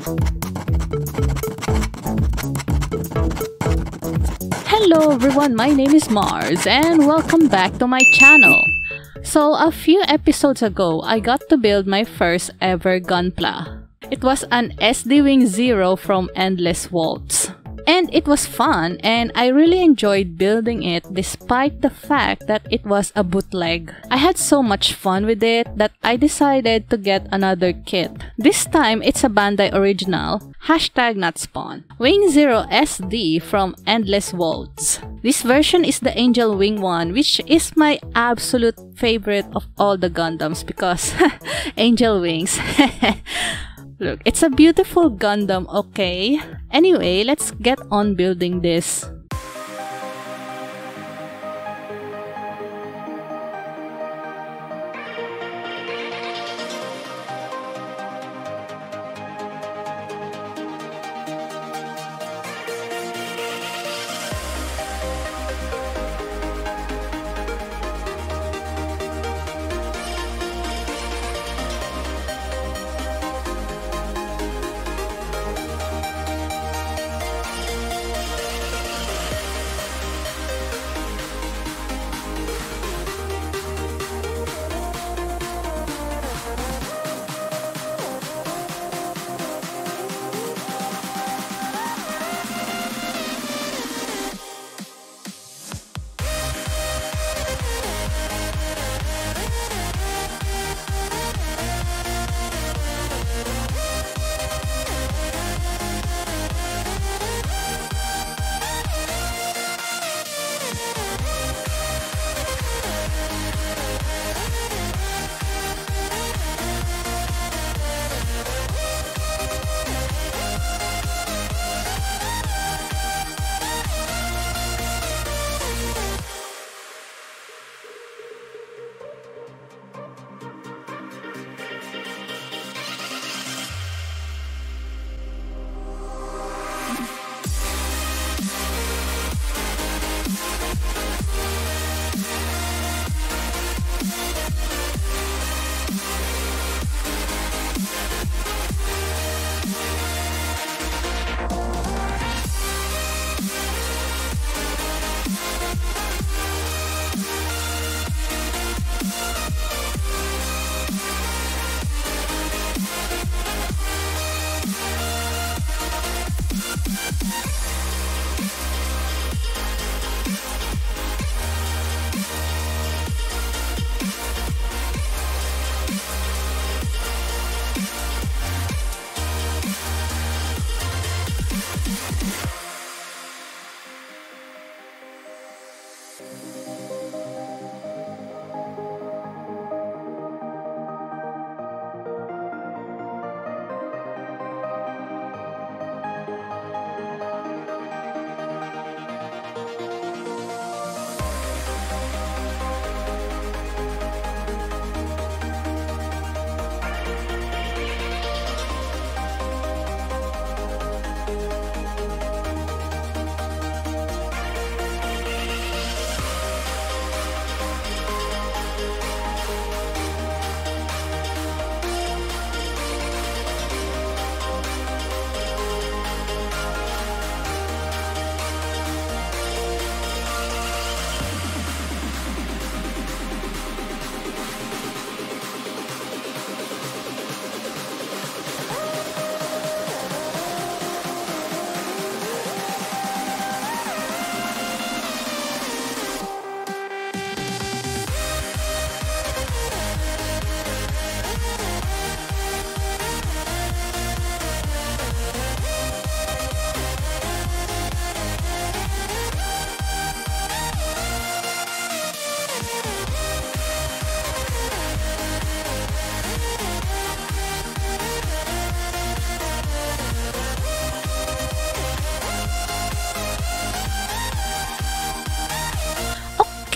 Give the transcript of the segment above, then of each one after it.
Hello everyone, my name is Mharz and welcome back to my channel. So a few episodes ago, I got to build my first ever Gunpla. It was an SD Wing Zero from Endless Waltz. And it was fun and I really enjoyed building it despite the fact that it was a bootleg. I had so much fun with it that I decided to get another kit. This time it's a Bandai original, #NotSpawn, Wing Zero SD from Endless Waltz. This version is the Angel Wing one, which is my absolute favorite of all the Gundams because angel wings. Look, it's a beautiful Gundam, okay? Anyway, let's get on building this.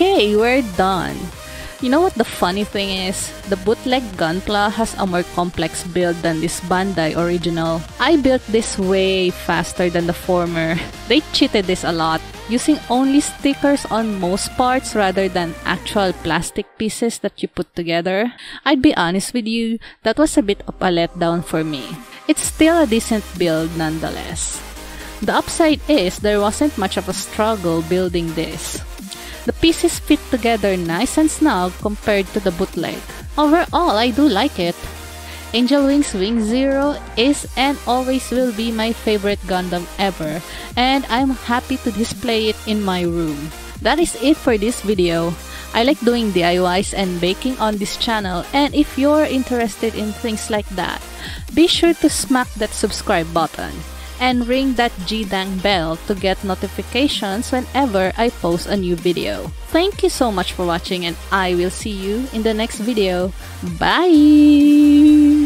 Okay, we're done. You know what the funny thing is? The bootleg Gunpla has a more complex build than this Bandai original. I built this way faster than the former. They cheated this a lot, using only stickers on most parts rather than actual plastic pieces that you put together. I'd be honest with you, that was a bit of a letdown for me. it's still a decent build nonetheless. The upside is there wasn't much of a struggle building this. The pieces fit together nice and snug compared to the bootleg. Overall, I do like it. Angel Wings Wing Zero is and always will be my favorite Gundam ever, and I'm happy to display it in my room. That is it for this video. I like doing DIYs and baking on this channel, and if you're interested in things like that, be sure to smack that subscribe button and ring that G-dang bell to get notifications whenever I post a new video. Thank you so much for watching, and I will see you in the next video. Bye!